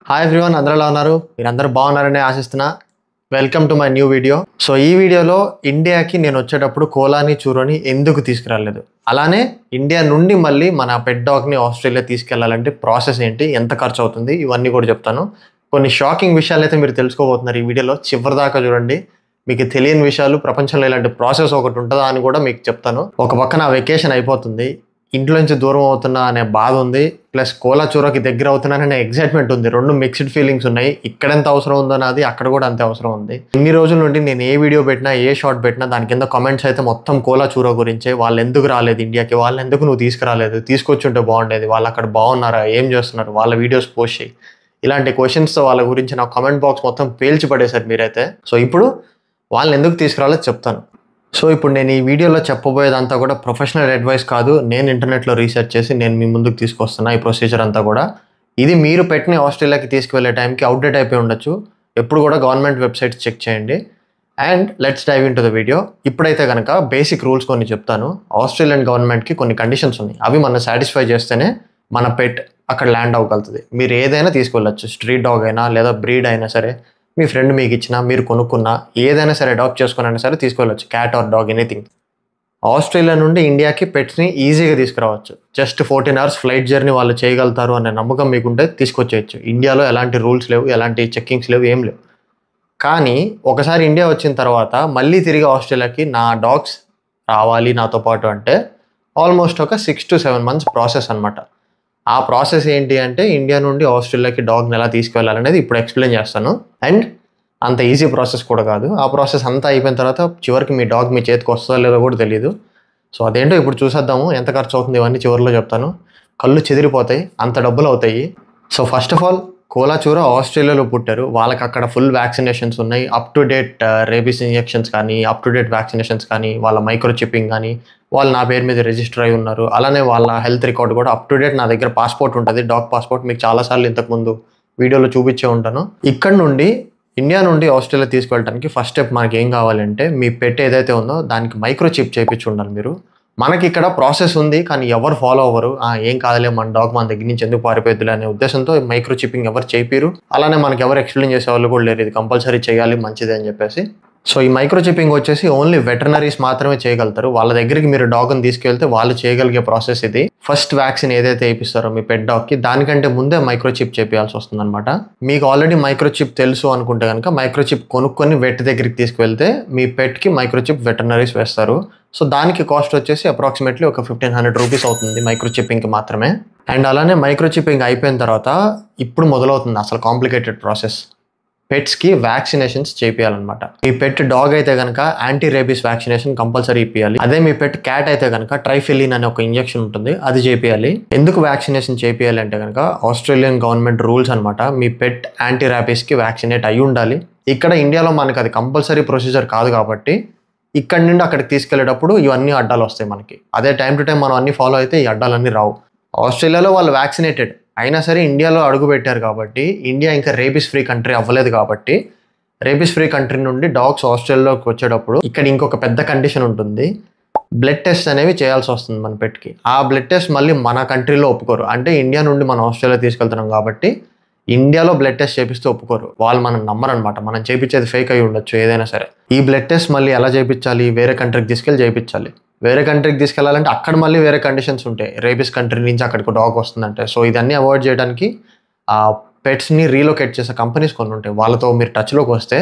Hi everyone, అందరూ ఎలా ఉన్నారు? మీరందరూ బాగున్నారని ఆశిస్తున్నా. Welcome to my new video. So ఈ వీడియోలో ఇండియాకి నేను వచ్చేటప్పుడు కోలాని చూరోని ఎందుకు తీసుకురాలేదు, అలానే ఇండియా నుండి మళ్ళీ మన పెట్ డాగ్ని ఆస్ట్రేలియా తీసుకెళ్లాలంటే ప్రాసెస్ ఏంటి, ఎంత ఖర్చు అవుతుంది, ఇవన్నీ కూడా చెప్తాను. కొన్ని షాకింగ్ విషయాలు అయితే మీరు తెలుసుకోబోతున్నారు ఈ వీడియోలో. చివరి దాకా చూడండి. మీకు తెలియని విషయాలు, ప్రపంచంలో ఇలాంటి ప్రాసెస్ ఒకటి ఉంటుందా అని కూడా మీకు చెప్తాను. ఒక పక్కన వెకేషన్ అయిపోతుంది, ఇంట్లో నుంచి దూరం అవుతున్నా అనే బాధ ఉంది, ప్లస్ కోలా చూరోకి దగ్గర అవుతున్నాననే ఎగ్జైట్మెంట్ ఉంది. రెండు మిక్స్డ్ ఫీలింగ్స్ ఉన్నాయి. ఇక్కడ ఎంత అవసరం ఉందో నాది, అక్కడ కూడా అంతే అవసరం ఉంది. ఇన్ని రోజుల నుండి నేను ఏ వీడియో పెట్టినా, ఏ షార్ట్ పెట్టినా దాని కింద కామెంట్స్ అయితే మొత్తం కోలా చూరో గురించే. వాళ్ళు ఎందుకు రాలేదు ఇండియాకి, వాళ్ళని ఎందుకు నువ్వు తీసుకురాలేదు, తీసుకొచ్చుంటే బాగుండేది, వాళ్ళు అక్కడ బాగున్నారా, ఏం చేస్తున్నారు, వాళ్ళ వీడియోస్ పోస్ట్ చేయి, ఇలాంటి క్వశ్చన్స్తో వాళ్ళ గురించి నా కామెంట్ బాక్స్ మొత్తం పేల్చి పడేశారు మీరైతే. సో ఇప్పుడు వాళ్ళని ఎందుకు తీసుకురాలో చెప్తాను. సో ఇప్పుడు నేను ఈ వీడియోలో చెప్పబోయేదంతా కూడా ప్రొఫెషనల్ అడ్వైస్ కాదు. నేను ఇంటర్నెట్లో రీసెర్చ్ చేసి నేను మీ ముందుకు తీసుకొస్తున్నా ఈ ప్రొసీజర్ అంతా కూడా. ఇది మీరు పెట్టిన ఆస్ట్రేలియాకి తీసుకువెళ్ళే టైంకి అవుట్డేట్ అయిపోయి ఉండొచ్చు. ఎప్పుడు కూడా గవర్నమెంట్ వెబ్సైట్స్ చెక్ చేయండి. And let's dive into the video. ఇప్పుడైతే కనుక బేసిక్ రూల్స్ కొన్ని చెప్తాను. ఆస్ట్రేలియన్ గవర్నమెంట్కి కొన్ని కండిషన్స్ ఉన్నాయి. అవి మనం సాటిస్ఫై చేస్తేనే మన పెట్ అక్కడ ల్యాండ్ అవ్వగలుగుతుంది. మీరు ఏదైనా తీసుకెళ్ళచ్చు, స్ట్రీట్ డాగ్ అయినా లేదా బ్రీడ్ అయినా సరే, మీ ఫ్రెండ్ మీకు ఇచ్చినా, మీరు కొనుక్కున్నా, ఏదైనా సరే అడాప్ట్ చేసుకున్నా సరే తీసుకెళ్ళచ్చు, cat or dog, anything. Australia నుండి ఇండియాకి పెట్స్ని ఈజీగా తీసుకురావచ్చు. జస్ట్ 14 hours ఫ్లైట్ జర్నీ వాళ్ళు చేయగలుగుతారు అనే నమ్మకం మీకుంటే తీసుకొచ్చేయచ్చు. ఇండియాలో ఎలాంటి రూల్స్ లేవు, ఎలాంటి చెక్కింగ్స్ లేవు, ఏం లేవు. కానీ ఒకసారి ఇండియా వచ్చిన తర్వాత మళ్ళీ తిరిగి ఆస్ట్రేలియాకి నా డాగ్స్ రావాలి నాతో పాటు అంటే ఆల్మోస్ట్ ఒక 6 to 7 months ప్రాసెస్ అనమాట. ఆ ప్రాసెస్ ఏంటి అంటే ఇండియా నుండి ఆస్ట్రేలియాకి డాగ్ని ఎలా తీసుకెళ్ళాలనేది ఇప్పుడు ఎక్స్ప్లెయిన్ చేస్తాను. అండ్ అంత ఈజీ ప్రాసెస్ కూడా కాదు. ఆ ప్రాసెస్ అంతా అయిపోయిన తర్వాత చివరికి మీ డాగ్ మీ చేతికి వస్తుందో లేదో కూడా తెలియదు. సో అదేంటో ఇప్పుడు చూసేద్దాము. ఎంత ఖర్చు అవుతుంది ఇవన్నీ చివరిలో చెప్తాను. కళ్ళు చెదిరిపోతాయి, అంత డబ్బులు అవుతాయి. So first of all, Kola Churro ఆస్ట్రేలియాలో పుట్టారు. వాళ్ళకి అక్కడ ఫుల్ వ్యాక్సినేషన్స్ ఉన్నాయి. Up to date rabies injections కానీ, అప్ టు డేట్ వ్యాక్సినేషన్స్ కానీ, వాళ్ళ మైక్రోచిప్పింగ్ కానీ, వాళ్ళు నా పేరు మీద రిజిస్టర్ అయి ఉన్నారు. అలానే వాళ్ళ హెల్త్ రికార్డ్ కూడా అప్ టు డేట్. నా దగ్గర పాస్పోర్ట్ ఉంటుంది, డాగ్ పాస్పోర్ట్. మీకు చాలాసార్లు ఇంతకుముందు వీడియోలో చూపించే ఉంటాను. ఇక్కడ నుండి ఇండియా నుండి ఆస్ట్రేలియా తీసుకెళ్ళడానికి ఫస్ట్ స్టెప్ మనకి ఏం కావాలంటే, మీ పెట్ ఏదైతే ఉందో దానికి మైక్రోచిప్ చేయించి ఉండాలి మీరు. మనకి ఇక్కడ ప్రాసెస్ ఉంది కానీ ఎవరు ఫాలో అవ్వరు. ఏం కాదులే, మన డాగ్ మన దగ్గర నుంచి ఎందుకు పారిపోద్దులే అనే ఉద్దేశంతో మైక్రోచిప్పింగ్ ఎవరు చేయిరు. అలానే మనకి ఎవరు ఎక్స్ప్లెయిన్ చేసే వాళ్ళు కూడా లేరు, ఇది కంపల్సరీ చేయాలి మంచిది అని చెప్పేసి. సో ఈ మైక్రోచిప్పింగ్ వచ్చేసి ఓన్లీ వెటర్నరీస్ మాత్రమే చేయగలుగుతారు. వాళ్ళ దగ్గరికి మీరు డాగ్ని తీసుకెళ్తే వాళ్ళు చేయగలిగే ప్రాసెస్ ఇది. ఫస్ట్ వ్యాక్సిన్ ఏదైతే వేయిస్తారో మీ పెట్ డాగ్కి, దానికంటే ముందే మైక్రోచిప్ చేయాల్సి వస్తుంది అనమాట. మీకు ఆల్రెడీ మైక్రోచిప్ తెలుసు అనుకుంటే కనుక మైక్రోచిప్ కొనుక్కొని వెట్ దగ్గరికి తీసుకువెళ్తే మీ పెట్కి మైక్రోచిప్ వెటర్నరీస్ వేస్తారు. సో దానికి కాస్ట్ వచ్చేసి అప్రాక్సిమేట్లీ ఒక 1500 రూపీస్ అవుతుంది మైక్రోచిప్పింగ్కి మాత్రమే. అండ్ అలానే మైక్రోచిప్పింగ్ అయిపోయిన తర్వాత ఇప్పుడు మొదలవుతుంది అసలు కాంప్లికేటెడ్ ప్రాసెస్. పెట్స్కి వ్యాక్సినేషన్స్ చేయాలన్నమాట. మీ పెట్ డాగ్ అయితే కనుక యాంటీ రేబీస్ వ్యాక్సినేషన్ కంపల్సరీ ఇప్పియాలి. అదే మీ పెట్ క్యాట్ అయితే కనుక ట్రైఫెలిన్ అనే ఒక ఇంజెక్షన్ ఉంటుంది, అది చేయాలి. ఎందుకు వ్యాక్సినేషన్ చేయాలి అంటే కనుక ఆస్ట్రేలియన్ గవర్నమెంట్ రూల్స్ అనమాట. మీ పెట్ యాంటీ రేబీస్కి వ్యాక్సినేట్ అయి ఉండాలి. ఇక్కడ ఇండియాలో మనకి అది కంపల్సరీ ప్రొసీజర్ కాదు కాబట్టి ఇక్కడ నుండి అక్కడికి తీసుకెళ్లేటప్పుడు ఇవన్నీ అడ్డాలు వస్తాయి మనకి. అదే టైం టు టైం మనం అన్ని ఫాలో అయితే ఈ అడ్డాలన్నీ రావు. ఆస్ట్రేలియాలో వాళ్ళు వ్యాక్సినేటెడ్ అయినా సరే ఇండియాలో అడుగు పెట్టారు కాబట్టి, ఇండియా ఇంకా రేబీస్ ఫ్రీ కంట్రీ అవ్వలేదు కాబట్టి, రేబీస్ ఫ్రీ కంట్రీ నుండి డాగ్స్ ఆస్ట్రేలియాలోకి వచ్చేటప్పుడు ఇక్కడ ఇంకొక పెద్ద కండిషన్ ఉంటుంది. బ్లడ్ టెస్ట్ అనేవి చేయాల్సి వస్తుంది మన పెట్కి. ఆ బ్లడ్ టెస్ట్ మళ్ళీ మన కంట్రీలో ఒప్పుకోరు. అంటే ఇండియా నుండి మనం ఆస్ట్రేలియా తీసుకెళ్తున్నాం కాబట్టి ఇండియాలో బ్లడ్ టెస్ట్ చేపిస్తే ఒప్పుకోరు. వాళ్ళు మనం నమ్మరనమాట. మనం చేయించేది ఫేక్ అయి ఉండొచ్చు ఏదైనా సరే. ఈ బ్లడ్ టెస్ట్ మళ్ళీ ఎలా చేయించాలి, వేరే కంట్రీకి తీసుకెళ్ళి చేయించాలి. వేరే కంట్రీకి తీసుకెళ్లాలంటే అక్కడ మళ్ళీ వేరే కండిషన్స్ ఉంటాయి. రేబీస్ కంట్రీ నుంచి అక్కడికి డాగ్ వస్తుందంటే. సో ఇదన్నీ అవాయిడ్ చేయడానికి ఆ పెట్స్ని రీలొకేట్ చేసే కంపెనీస్ కొన్ని ఉంటాయి. వాళ్ళతో మీరు టచ్లోకి వస్తే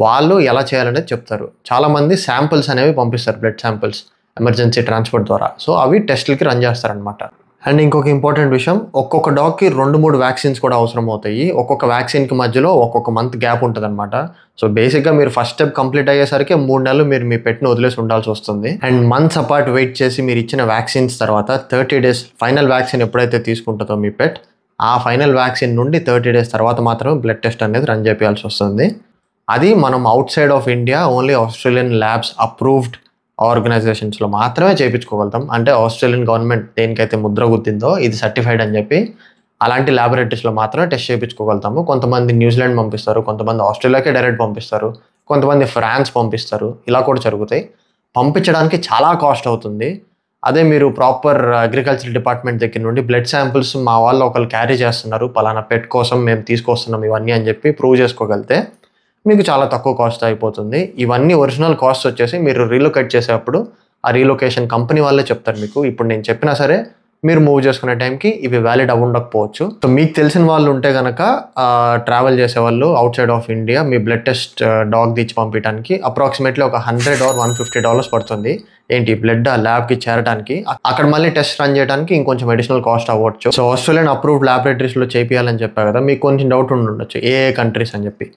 వాళ్ళు ఎలా చేయాలనేది చెప్తారు. చాలామంది శాంపిల్స్ అనేవి పంపిస్తారు, బ్లడ్ శాంపిల్స్ ఎమర్జెన్సీ ట్రాన్స్పోర్ట్ ద్వారా. సో అవి టెస్ట్లకి రన్ చేస్తారనమాట. అండ్ ఇంకొక ఇంపార్టెంట్ విషయం, ఒక్కొక్క డాగ్కి 2-3 వ్యాక్సిన్స్ కూడా అవసరం అవుతాయి. ఒక్కొక్క వ్యాక్సిన్కి మధ్యలో ఒక్కొక్క మంత్ గ్యాప్ ఉంటుంది అనమాట. సో బేసిక్గా మీరు ఫస్ట్ స్టెప్ కంప్లీట్ అయ్యేసరికి 3 నెలలు మీరు మీ పెట్ని వదిలేసి ఉండాల్సి వస్తుంది. అండ్ మంత్స్ అపార్ట్ వెయిట్ చేసి మీరు ఇచ్చిన వ్యాక్సిన్స్ తర్వాత 30 days ఫైనల్ వ్యాక్సిన్ ఎప్పుడైతే తీసుకుంటుందో మీ పెట్, ఆ ఫైనల్ వ్యాక్సిన్ నుండి 30 days తర్వాత మాత్రమే బ్లడ్ టెస్ట్ అనేది రన్ చేయాల్సి వస్తుంది. అది మనం outside of India only Australian labs approved ఆర్గనైజేషన్స్లో మాత్రమే చేయించుకోగలుగుతాం. అంటే ఆస్ట్రేలియన్ గవర్నమెంట్ దేనికైతే ముద్ర గుద్దిందో ఇది సర్టిఫైడ్ అని చెప్పి అలాంటి ల్యాబొరేటరీస్లో మాత్రమే టెస్ట్ చేయించుకోగలుగుతాము. కొంతమంది న్యూజిలాండ్ పంపిస్తారు, కొంతమంది ఆస్ట్రేలియాకే డైరెక్ట్ పంపిస్తారు, కొంతమంది ఫ్రాన్స్ పంపిస్తారు. ఇలా కూడా జరుగుతాయి. పంపించడానికి చాలా కాస్ట్ అవుతుంది. అదే మీరు ప్రాపర్ అగ్రికల్చర్ డిపార్ట్మెంట్ దగ్గర నుండి బ్లడ్ శాంపిల్స్ మా వాళ్ళు ఒకళ్ళు క్యారీ చేస్తున్నారు, పలానా పెట్ కోసం మేము తీసుకొస్తున్నాం ఇవన్నీ అని చెప్పి ప్రూవ్ చేసుకోగలిగితే మీకు చాలా తక్కువ కాస్ట్ అయిపోతుంది. ఇవన్నీ ఒరిజినల్ కాస్ట్ వచ్చేసి మీరు రీలొకేట్ చేసేటప్పుడు ఆ రీలొకేషన్ కంపెనీ వాళ్ళే చెప్తారు మీకు. ఇప్పుడు నేను చెప్పినా సరే మీరు మూవ్ చేసుకునే టైంకి ఇవి వ్యాలిడ్ ఉండకపోవచ్చు. సో మీకు తెలిసిన వాళ్ళు ఉంటే కనుక ట్రావెల్ చేసేవాళ్ళు out side of India me blood test dog తెచ్చి పంపించడానికి అప్రాక్సిమేట్లీ ఒక $100 or $150 పడుతుంది. ఏంటి బ్లడ్ ఆ ల్యాబ్కి చేరడానికి. అక్కడ మళ్ళీ టెస్ట్ రన్ చేయడానికి ఇంకొంచెం అడిషనల్ కాస్ట్ అవ్వచ్చు. సో ఆస్ట్రేలియన్ అప్రూవ్డ్ ల్యాబొరేటరీస్లో చేయాలని చెప్పారు కదా, మీకు కొంచెం డౌట్ ఉండొచ్చు ఏ కంట్రీస్ అని చెప్పి.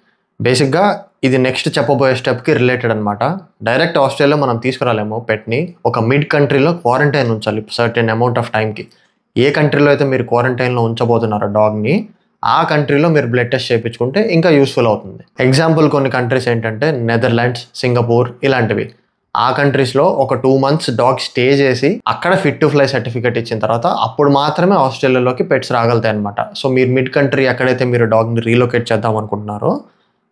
బేసిక్గా ఇది నెక్స్ట్ చెప్పబోయే స్టెప్కి రిలేటెడ్ అనమాట. డైరెక్ట్ ఆస్ట్రేలియా మనం తీసుకురాలేము పెట్ని, ఒక మిడ్ కంట్రీలో క్వారంటైన్ ఉంచాలి సర్టెన్ అమౌంట్ ఆఫ్ టైంకి. ఏ కంట్రీలో అయితే మీరు క్వారంటైన్లో ఉంచబోతున్నారో డాగ్ని ఆ కంట్రీలో మీరు బ్లడ్ టెస్ట్ చేయించుకుంటే ఇంకా యూస్ఫుల్ అవుతుంది. ఎగ్జాంపుల్ కొన్ని కంట్రీస్ ఏంటంటే నెదర్లాండ్స్, సింగపూర్ ఇలాంటివి. ఆ కంట్రీస్లో ఒక 2 months డాగ్ స్టే చేసి అక్కడ ఫిట్ టు ఫ్లై సర్టిఫికేట్ ఇచ్చిన తర్వాత అప్పుడు మాత్రమే ఆస్ట్రేలియాలోకి పెట్స్ రాగలుగుతాయి అనమాట. సో మీరు మిడ్ కంట్రీ ఎక్కడైతే మీరు డాగ్ని రీలొకేట్ చేద్దాం అనుకుంటున్నారో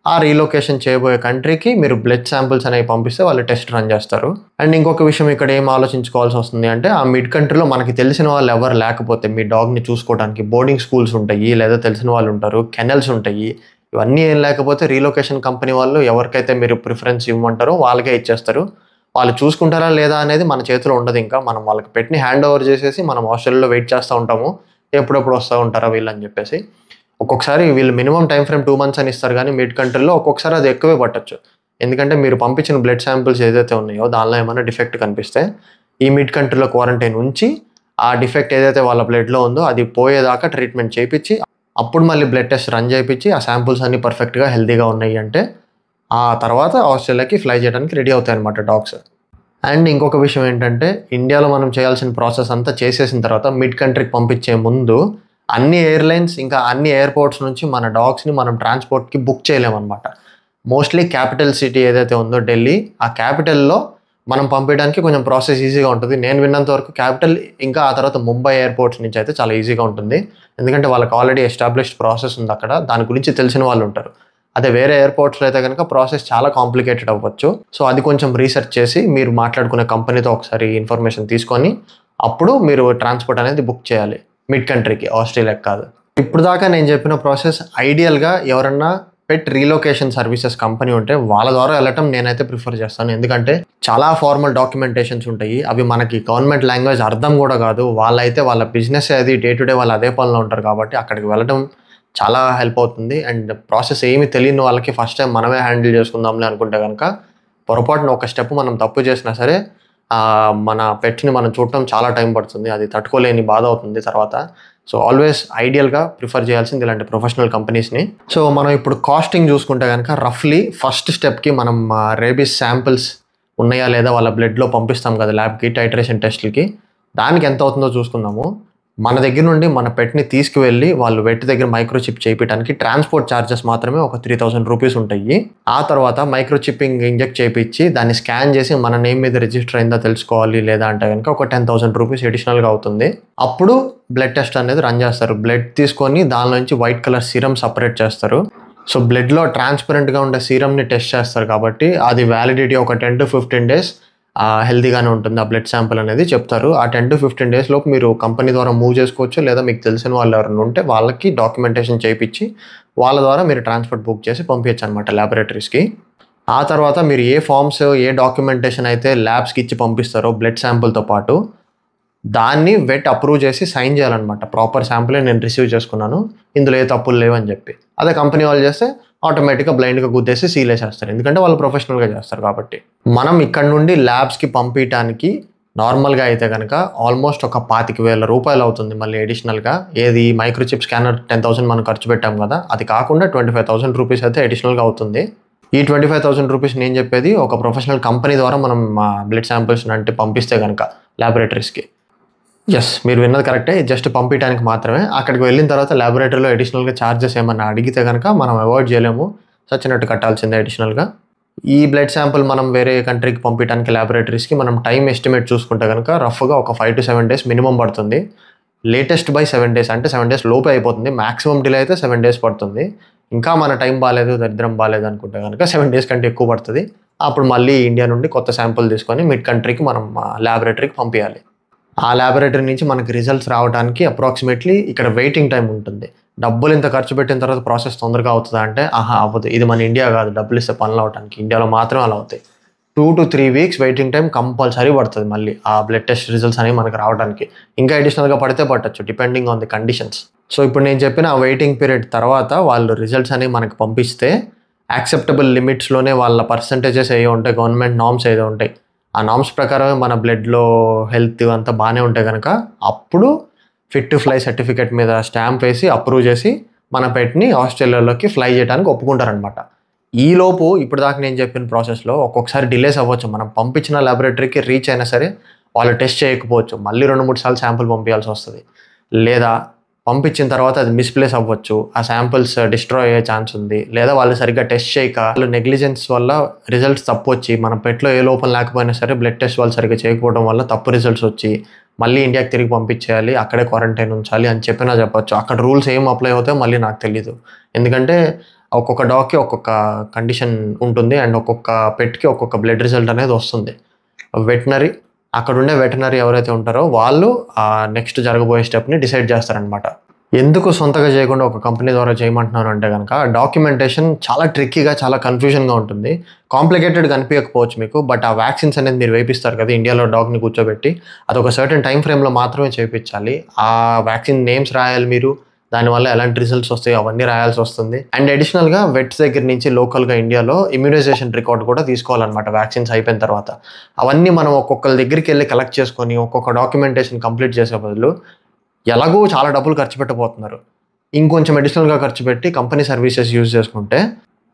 ఆ రీలొకేషన్ చేయబోయే కంట్రీకి మీరు బ్లడ్ శాంపిల్స్ అనేవి పంపిస్తే వాళ్ళు టెస్ట్ రన్ చేస్తారు. అండ్ ఇంకొక విషయం ఇక్కడ ఏం ఆలోచించుకోవాల్సి వస్తుంది అంటే ఆ మిడ్ కంట్రీలో మనకి తెలిసిన వాళ్ళు ఎవరు లేకపోతే మీ డాగ్ని చూసుకోవడానికి బోర్డింగ్ స్కూల్స్ ఉంటాయి, లేదా తెలిసిన వాళ్ళు ఉంటారు, కెనల్స్ ఉంటాయి. ఇవన్నీ ఏం లేకపోతే రీలొకేషన్ కంపెనీ వాళ్ళు ఎవరికైతే మీరు ప్రిఫరెన్స్ ఇవ్వమంటారో వాళ్ళకే ఇచ్చేస్తారు. వాళ్ళు చూసుకుంటారా లేదా అనేది మన చేతిలో ఉండదు. ఇంకా మనం వాళ్ళకి పెట్ని హ్యాండ్ ఓవర్ చేసేసి మనం ఆస్ట్రేలియాలో వెయిట్ చేస్తూ ఉంటాము, ఎప్పుడెప్పుడు వస్తూ ఉంటారా వీళ్ళు అని చెప్పేసి. ఒక్కొక్కసారి వీళ్ళు మినిమం టైం ఫ్రేమ్ 2 months అని ఇస్తారు, కానీ మిడ్ కంట్రీలో ఒక్కొక్కసారి అది ఎక్కువే పట్టచ్చు. ఎందుకంటే మీరు పంపించిన బ్లడ్ శాంపిల్స్ ఏదైతే ఉన్నాయో దానిలో ఏమైనా డిఫెక్ట్ కనిపిస్తే ఈ మిడ్ కంట్రీలో క్వారంటైన్ ఉంచి ఆ డిఫెక్ట్ ఏదైతే వాళ్ళ బ్లడ్లో ఉందో అది పోయేదాకా ట్రీట్మెంట్ చేయించి అప్పుడు మళ్ళీ బ్లడ్ టెస్ట్ రన్ చేయించి ఆ శాంపిల్స్ అన్ని పర్ఫెక్ట్గా హెల్తీగా ఉన్నాయి అంటే ఆ తర్వాత ఆస్ట్రేలియాకి ఫ్లై చేయడానికి రెడీ అవుతాయి అన్నమాట డాగ్స్. అండ్ ఇంకొక విషయం ఏంటంటే ఇండియాలో మనం చేయాల్సిన ప్రాసెస్ అంతా చేసేసిన తర్వాత మిడ్ కంట్రీకి పంపించే ముందు అన్ని ఎయిర్లైన్స్ ఇంకా అన్ని ఎయిర్పోర్ట్స్ నుంచి మన డాగ్స్ని మనం ట్రాన్స్పోర్ట్కి బుక్ చేయలేమన్నమాట. మోస్ట్లీ క్యాపిటల్ సిటీ ఏదైతే ఉందో ఢిల్లీ, ఆ క్యాపిటల్లో మనం పంపించడానికి కొంచెం ప్రాసెస్ ఈజీగా ఉంటుంది. నేను విన్నంత వరకు క్యాపిటల్ ఇంకా ఆ తర్వాత ముంబై ఎయిర్పోర్ట్స్ నుంచి అయితే చాలా ఈజీగా ఉంటుంది. ఎందుకంటే వాళ్ళకి ఆల్రెడీ ఎస్టాబ్లిష్డ్ ప్రాసెస్ ఉంది అక్కడ, దాని గురించి తెలిసిన వాళ్ళు ఉంటారు. అదే వేరే ఎయిర్పోర్ట్స్లో అయితే కనుక ప్రాసెస్ చాలా కాంప్లికేటెడ్ అవ్వచ్చు. సో అది కొంచెం రీసెర్చ్ చేసి మీరు మాట్లాడుకునే కంపెనీతో ఒకసారి ఇన్ఫర్మేషన్ తీసుకొని అప్పుడు మీరు ట్రాన్స్పోర్ట్ అనేది బుక్ చేయాలి మిడ్ కంట్రీకి, ఆస్ట్రేలియాకి కాదు. ఇప్పుడు దాకా నేను చెప్పిన ప్రాసెస్ ఐడియల్గా ఎవరన్నా పెట్ రీలొకేషన్ సర్వీసెస్ కంపెనీ ఉంటే వాళ్ళ ద్వారా వెళ్ళటం నేనైతే ప్రిఫర్ చేస్తాను. ఎందుకంటే చాలా ఫార్మల్ డాక్యుమెంటేషన్స్ ఉంటాయి, అవి మనకి గవర్నమెంట్ లాంగ్వేజ్ అర్థం కూడా కాదు. వాళ్ళైతే వాళ్ళ బిజినెస్ అది డే టు డే వాళ్ళు అదే పనిలో ఉంటారు కాబట్టి అక్కడికి వెళ్ళడం చాలా హెల్ప్ అవుతుంది. అండ్ ప్రాసెస్ ఏమి తెలియని వాళ్ళకి ఫస్ట్ టైం మనమే హ్యాండిల్ చేసుకుందాంలే అనుకుంటే కనుక పొరపాటున ఒక స్టెప్ మనం తప్పు చేసినా సరే మన పెట్ని మనం చూడటం చాలా టైం పడుతుంది, అది తట్టుకోలేని బాధ అవుతుంది తర్వాత. సో ఆల్వేస్ ఐడియల్గా ప్రిఫర్ చేయాల్సింది ఇలాంటి ప్రొఫెషనల్ కంపెనీస్ని. సో మనం ఇప్పుడు కాస్టింగ్ చూసుకుంటే కనుక రఫ్లీ ఫస్ట్ స్టెప్కి మనం రేబీస్ శాంపిల్స్ ఉన్నాయా లేదా వాళ్ళ బ్లడ్లో పంపిస్తాం కదా ల్యాబ్కి టైట్రేషన్ టెస్ట్లకి, దానికి ఎంత అవుతుందో చూసుకుందాము. మన దగ్గర నుండి మన పెట్ని తీసుకువెళ్ళి వాళ్ళు వెట్ దగ్గర మైక్రోచిప్ చేయించడానికి ట్రాన్స్పోర్ట్ ఛార్జెస్ మాత్రమే ఒక 3000 రూపీస్ ఉంటాయి. ఆ తర్వాత మైక్రోచిప్పింగ్ ఇంజెక్ట్ చేయించి దాన్ని స్కాన్ చేసి మన నేమ్ మీద రిజిస్టర్ అయిందా తెలుసుకోవాలి లేదా అంటే కనుక ఒక 10,000 రూపీస్ అడిషనల్గా అవుతుంది. అప్పుడు బ్లడ్ టెస్ట్ అనేది రన్ చేస్తారు. బ్లడ్ తీసుకొని దానిలో నుంచి వైట్ కలర్ సీరం సపరేట్ చేస్తారు. సో బ్లడ్లో ట్రాన్స్పరెంట్గా ఉండే సీరంని టెస్ట్ చేస్తారు కాబట్టి అది వ్యాలిడిటీ ఒక 10 to 15 days హెల్తీగానే ఉంటుంది. ఆ బ్లడ్ శాంపుల్ అనేది చెప్తారు. ఆ 10 to 15 days లోపు మీరు కంపెనీ ద్వారా మూవ్ చేసుకోవచ్చు, లేదా మీకు తెలిసిన వాళ్ళు ఎవరైనా ఉంటే వాళ్ళకి డాక్యుమెంటేషన్ చేయించి వాళ్ళ ద్వారా మీరు ట్రాన్స్పోర్ట్ బుక్ చేసి పంపించచ్చు అనమాట ల్యాబొరేటరీస్కి. ఆ తర్వాత మీరు ఏ ఫామ్స్ ఏ డాక్యుమెంటేషన్ అయితే ల్యాబ్స్కి ఇచ్చి పంపిస్తారో బ్లడ్ శాంపుల్తో పాటు దాన్ని వెట్ అప్రూవ్ చేసి సైన్ చేయాలన్నమాట. ప్రాపర్ శాంపులే నేను రిసీవ్ చేసుకున్నాను, ఇందులో ఏ తప్పులు లేవని చెప్పి. అదే కంపెనీ వాళ్ళు చేస్తే ఆటోమేటిక్గా బ్లైండ్గా గుద్దేసి సీల్ వేసేస్తారు, ఎందుకంటే వాళ్ళు ప్రొఫెషనల్గా చేస్తారు కాబట్టి. మనం ఇక్కడ నుండి ల్యాబ్స్కి పంపించడానికి నార్మల్గా అయితే కనుక ఆల్మోస్ట్ ఒక 25,000 రూపాయలు అవుతుంది. మళ్ళీ అడిషనల్గా ఏది మైక్రోచిప్ స్కానర్ 10,000 మనం ఖర్చు పెట్టాం కదా, అది కాకుండా 25,000 రూపీస్ అయితే అడిషనల్గా అవుతుంది. ఈ 25,000 రూపీస్ నేను చెప్పేది ఒక ప్రొఫెషనల్ కంపెనీ ద్వారా మనం బ్లడ్ శాంపిల్స్ అంటే పంపిస్తే కనుక ల్యాబొరేటరీస్కి. ఎస్, మీరు విన్నది కరెక్టే, జస్ట్ పంపించడానికి మాత్రమే. అక్కడికి వెళ్ళిన తర్వాత ల్యాబొరేటరీలో అడిషనల్గా ఛార్జెస్ ఏమన్నా అడిగితే కనుక మనం అవాయిడ్ చేయలేము, సచ్చినట్టు కట్టాల్సిందే అడిషనల్గా. ఈ బ్లడ్ శాంపుల్ మనం వేరే కంట్రీకి పంపించడానికి ల్యాబొరేటరీస్కి మనం టైం ఎస్టిమేట్ చూసుకుంటే కనుక రఫ్గా ఒక 5 to 7 days మినిమం పడుతుంది. లేటెస్ట్ బై 7 days అంటే 7 days లోపే అయిపోతుంది. మ్యాక్సిమం డిలే అయితే 7 days పడుతుంది. ఇంకా మన టైం బాగాలేదు, దరిద్రం బాగాలేదు అనుకుంటే కనుక 7 days కంటే ఎక్కువ పడుతుంది. అప్పుడు మళ్ళీ ఇండియా నుండి కొత్త శాంపుల్ తీసుకొని మిడ్ కంట్రీకి మనం ల్యాబొరేటరీకి పంపించాలి. ఆ ల్యాబొరేటరీ నుంచి మనకి రిజల్ట్స్ రావడానికి అప్రాక్సిమేట్లీ ఇక్కడ వెయిటింగ్ టైం ఉంటుంది. డబ్బులు ఇంత ఖర్చు పెట్టిన తర్వాత ప్రాసెస్ తొందరగా అవుతుందా అంటే అవ్వదు. ఇది మన ఇండియా కాదు, డబ్బులు ఇస్తే పనులు అవడానికి. ఇండియాలో మాత్రం అలా అవుతాయి. 2 to 3 weeks waiting time compulsory పడుతుంది మళ్ళీ ఆ బ్లడ్ టెస్ట్ రిజల్ట్స్ అనేవి మనకు రావడానికి. ఇంకా అడిషనల్గా పడితే పట్టచ్చు depending on the conditions. So ఇప్పుడు నేను చెప్పిన ఆ వెయిటింగ్ పీరియడ్ తర్వాత వాళ్ళు రిజల్ట్స్ అనేవి మనకు పంపిస్తే యాక్సెప్టబుల్ లిమిట్స్లోనే వాళ్ళ పర్సంటేజెస్ ఏవో ఉంటాయి, గవర్నమెంట్ నామ్స్ ఏదో ఉంటాయి, ఆ నామ్స్ ప్రకారమే మన బ్లడ్లో హెల్త్ అంతా బాగానే ఉంటాయి కనుక అప్పుడు ఫిట్ టు ఫ్లై సర్టిఫికేట్ మీద స్టాంప్ వేసి అప్రూవ్ చేసి మన పెట్ని ఆస్ట్రేలియాలోకి ఫ్లై చేయడానికి ఒప్పుకుంటారనమాట. ఈలోపు ఇప్పుడు దాకా నేను చెప్పిన ప్రాసెస్లో ఒక్కొక్కసారి డిలేస్ అవ్వచ్చు. మనం పంపించిన ల్యాబొరేటరీకి రీచ్ అయినా సరే వాళ్ళు టెస్ట్ చేయకపోవచ్చు, మళ్ళీ 2-3 సార్లు శాంపుల్ పంపించాల్సి వస్తుంది. లేదా పంపించిన తర్వాత అది మిస్ప్లేస్ అవ్వచ్చు, ఆ శాంపిల్స్ డిస్ట్రాయ్ అయ్యే ఛాన్స్ ఉంది. లేదా వాళ్ళు సరిగ్గా టెస్ట్ చేయక వాళ్ళు నెగ్లిజెన్స్ వల్ల రిజల్ట్స్ తప్పు వచ్చి మన పెట్లో ఏ లోపం లేకపోయినా సరే బ్లడ్ టెస్ట్ వాళ్ళు సరిగ్గా చేయకపోవడం వల్ల తప్పు రిజల్ట్స్ వచ్చి మళ్ళీ ఇండియాకి తిరిగి పంపించేయాలి, అక్కడే క్వారంటైన్ ఉంచాలి అని చెప్పినా చెప్పొచ్చు. అక్కడ రూల్స్ ఏం అప్లై అవుతాయో మళ్ళీ నాకు తెలీదు. ఎందుకంటే ఒక్కొక్క డాగ్కి ఒక్కొక్క కండిషన్ ఉంటుంది అండ్ ఒక్కొక్క పెట్కి ఒక్కొక్క బ్లడ్ రిజల్ట్ అనేది వస్తుంది. వెటనరీ అక్కడ ఉండే వెటనరీ ఎవరైతే ఉంటారో వాళ్ళు ఆ నెక్స్ట్ జరగబోయే స్టెప్ని డిసైడ్ చేస్తారనమాట. ఎందుకు సొంతగా చేయకుండా ఒక కంపెనీ ద్వారా చేయమంటున్నాను అంటే కనుక డాక్యుమెంటేషన్ చాలా ట్రిక్కీగా, చాలా కన్ఫ్యూజన్గా ఉంటుంది. కాంప్లికేటెడ్గా అనిపించకపోవచ్చు మీకు, బట్ ఆ వ్యాక్సిన్స్ అనేది మీరు వేపిస్తారు కదా ఇండియాలో డాగ్ని కూర్చోబెట్టి, అది ఒక సర్టెన్ టైం ఫ్రేమ్లో మాత్రమే చేయించాలి. ఆ వ్యాక్సిన్ నేమ్స్ రాయాలి మీరు, దానివల్ల ఎలాంటి రిజల్ట్స్ వస్తాయో అవన్నీ రాయాల్సి వస్తుంది. అండ్ అడిషనల్గా వెట్స్ దగ్గర నుంచి లోకల్గా ఇండియాలో ఇమ్యూనైజేషన్ రికార్డ్ కూడా తీసుకోవాలన్నమాట వ్యాక్సిన్స్ అయిపోయిన తర్వాత. అవన్నీ మనం ఒక్కొక్కరి దగ్గరికి వెళ్ళి కలెక్ట్ చేసుకొని ఒక్కొక్క డాక్యుమెంటేషన్ కంప్లీట్ చేసే బదులు ఎలాగో చాలా డబ్బులు ఖర్చు పెట్టబోతున్నారు, ఇంకొంచెం అడిషనల్గా ఖర్చు పెట్టి కంపెనీ సర్వీసెస్ యూజ్ చేసుకుంటే